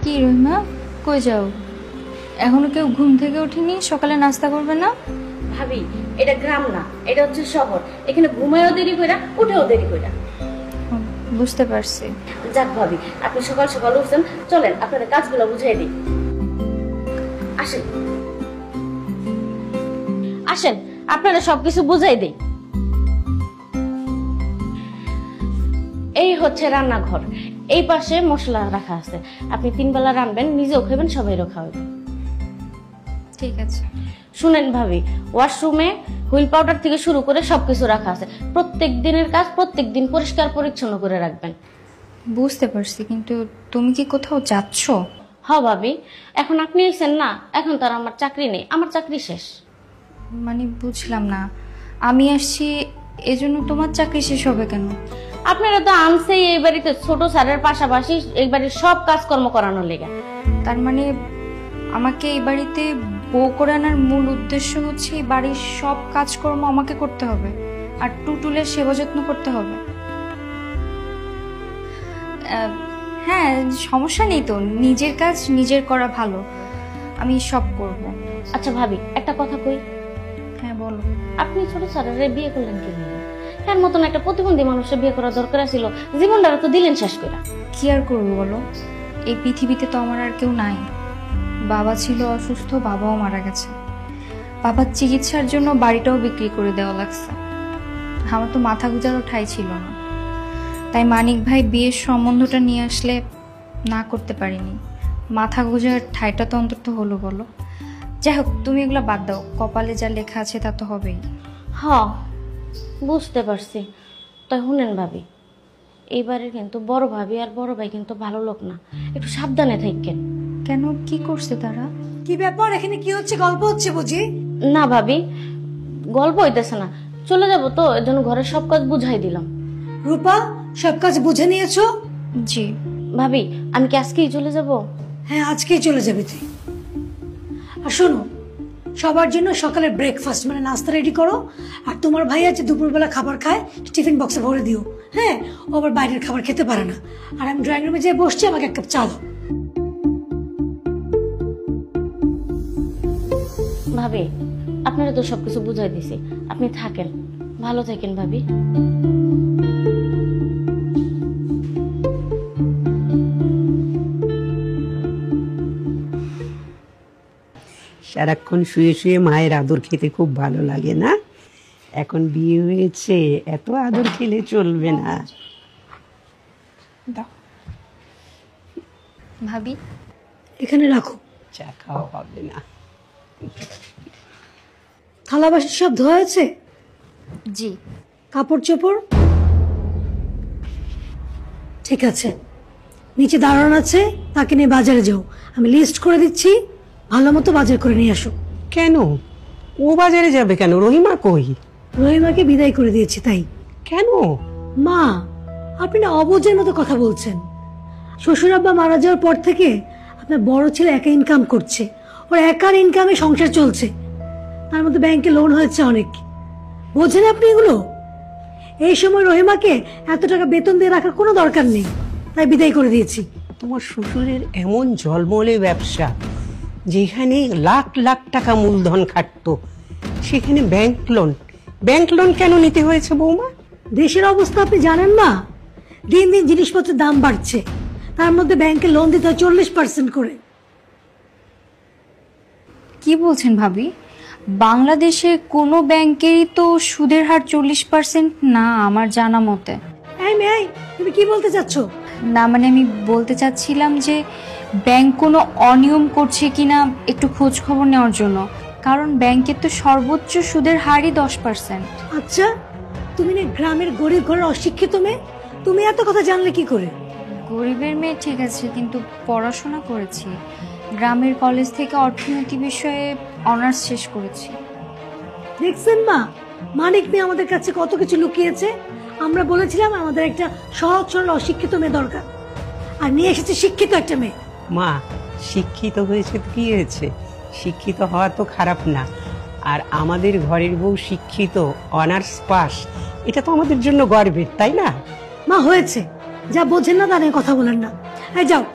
কি রহিমা, কই যাও? এখনো কেউ ঘুম থেকে ওঠেনি? সকালে নাস্তা করবে না? ভাবি, এটা গ্রাম না, এটা হচ্ছে শহর। এখানে ঘুমায়ও দেরি কইরা, উঠেও দেরি কইরা। বুঝতে পারছি। যাক ভাবি, আপনি সকাল সকাল উঠছেন, চলেন আপনাদের কাজগুলো বুঝাই দিই। আসেন আসেন, আপনারা সবকিছু বুঝাই দিই। এই হচ্ছে রান্নাঘর, এই পাশে মশলা রাখা আছে। আপনি 3 বেলা রান্নবেন, নিজেও খাবেন, সবাইরও খাওয়াবেন। ঠিক আছে। শুনেন ভাবি, ওয়াশরুমে হুইল পাউডার থেকে শুরু করে সবকিছু রাখা আছে। প্রত্যেক দিনের কাজ প্রত্যেক দিন পরিষ্কার পরিচ্ছন্ন করে রাখবেন। বুঝতে পারছি, কিন্তু তুমি কি কোথাও যাচ্ছ? হ্যাঁ ভাবি, এখন আপনি এসেছেন না, এখন তার আমার চাকরি নেই, আমার চাকরি শেষ। মানে বুঝলাম না, আমি আসছি এজন্য তোমার চাকরি শেষ হবে কেন? আপনারা তো আনছেই এই বাড়িতে ছোট স্যারের পাশাপাশি এই বাড়ির সব কাজকর্ম করানোর লেগে। তার মানে আমাকে এই বাড়িতে বউ করে আনার মূল উদ্দেশ্য হচ্ছে এই বাড়ির সব কাজকর্ম আমাকে করতে হবে আর টুটুলের সেবা যত্ন করতে হবে। হ্যাঁ, সমস্যা নেই তো, নিজের কাজ নিজের করা ভালো, আমি সব করব। আচ্ছা ভাবি, একটা কথা কই। হ্যাঁ বলো। আপনি ছোট স্যারের বিয়ে করলেন কি নিয়ে? এর মতন একটা প্রতিবন্ধী মানুষের বিয়ে করা দরকার ছিল, জীবনটা তো দিলেন শেষ করে। কি আর করবো বলো, এই পৃথিবীতে তো আমার আর কেউ নাই। বাবা ছিল অসুস্থ, বাবাও মারা গেছে, বাবার চিকিৎসার জন্য বাড়িটাও বিক্রি করে দেওয়া লাগছে। আমার তো মাথা গুঁজারও ঠাঁই ছিল না, তাই মানিক ভাই বিয়ের সম্বন্ধটা নিয়ে আসলে না করতে পারিনি। মাথা গুঁজার ঠাঁইটা তো অন্তত হলো বলো। যাই হোক, তুমি এগুলো বাদ দাও, কপালে যা লেখা আছে তা তো হবেই। হ্যাঁ বুঝতে পারছি। তাই শুনেন ভাবি, এইবারে কিন্তু বড় ভাবি আর বড় ভাই কিন্তু ভালো লোক না, একটু সাবধানে থাকেন। কেন, কি করছে তারা? কি ব্যাপার, এখানে কি হচ্ছে? গল্প হচ্ছে বুঝি? না ভাবি, গল্প হইতেছে না, চলে যাব তো, এর জন্য ঘরের সব কাজ বুঝাই দিলাম। রূপা, সব কাজ বুঝে নিয়েছো? জি। ভাবি, আমি কি আজকেই চলে যাব? হ্যাঁ, আজকেই চলে যাবে তুই। আর শোনো, সবার জন্য সকালে ব্রেকফাস্ট মানে নাস্তা রেডি করো। আর তোমার ভাই আছে দুপুরবেলা খাবার খায়, টিফিন বক্সে ভরে দিও। হ্যাঁ, ও আবার বাইরের খাবার খেতে পারে না। আর আমি ড্রয়িং রুমে যেয়ে বসছি, আমাকে এক কাপ চা দাও। ভাবি, আপনারা তো সবকিছু বুঝাই দিছি, আপনি থাকেন, ভালো থাকেন ভাবি। সারাক্ষণ শুয়ে শুয়ে মায়ের আদর খেতে খুব ভালো লাগে না? এখন বিয়ে হয়েছে, এত আদর খেলে চলবে না। দাও ভাবি, এখানে রাখো। চা খাওয়া হবে না। থালা বাসন সব ধোয়া আছে? জি। কাপড় চোপড় ঠিক আছে, নিচে দাঁড়ানো আছে, তাকে নিয়ে বাজারে যাও। আমি লিস্ট করে দিচ্ছি, ভালো মতো বাজার করে নিয়ে আসো। কেন ও বাজারে যাবে কেন? রহিমা কই? রহিমাকে বিদায় করে দিয়েছি তাই। কেন? মা, আপনি না অবুঝের মতো কথা বলছেন। শ্বশুর আব্বা মারা যাওয়ার পর থেকে আপনার বড় ছেলে একা ইনকাম করছে, ওর একার ইনকামে সংসার চলছে, তার মধ্যে ব্যাংকে লোন হয়েছে অনেক। বোঝেন আপনি এগুলো? এই সময় রহিমাকে এত টাকা বেতন দিয়ে রাখার কোনো দরকার নেই, তাই বিদায় করে দিয়েছি। তোমার শ্বশুরের এমন ঝলমলে ব্যবসা, যেখানে লাখ লাখ টাকা মূলধন খাটতো, সেখানে ব্যাংক লোন কেন নিতে হয়েছে বৌমা? দেশের অবস্থা আপনি জানেন না? দিন দিন জিনিসপত্রের দাম বাড়ছে, তার মধ্যে ব্যাংকে লোন দিতে হয় 40% করে। কি বলছেন ভাবি? বাংলাদেশে কোনো ব্যাংকেরই তো সুদের হার 40% না আমার জানা মতে। এই তুমি কি বলতে চাচ্ছ? না মানে আমি বলতে চাচ্ছিলাম যে ব্যাংক কোনো অনিয়ম করছে কিনা একটু খোঁজ খবর নেওয়ার জন্য, কারণ ব্যাংকের তো সর্বোচ্চ সুদের হারই 10%। আচ্ছা, তুমি না গ্রামের গরিব ঘরের অশিক্ষিত মেয়ে, তুমি এত কথা জানলে কি করে? গরিবের মেয়ে ঠিক আছে, কিন্তু পড়াশোনা করেছি, গ্রামের কলেজ থেকে অর্থনীতি বিষয়ে অনার্স শেষ করেছি। দেখছেন মা, মানিক মেয়ে আমাদের কাছে কত কিছু লুকিয়েছে। আমরা বলেছিলাম আমাদের একটা সহজ সরল অশিক্ষিত মেয়ে দরকার, আর নিয়ে এসেছে শিক্ষিত একটা মেয়ে। মা, শিক্ষিত হয়েছে তো কি হয়েছে? শিক্ষিত হওয়া তো খারাপ না। আর আমাদের ঘরের বউ শিক্ষিত, অনার্স পাস, এটা তো আমাদের জন্য গর্বের, তাই না? মা হয়েছে, যা বোঝেন না তা নিয়ে কথা বলেন না। এই যাও,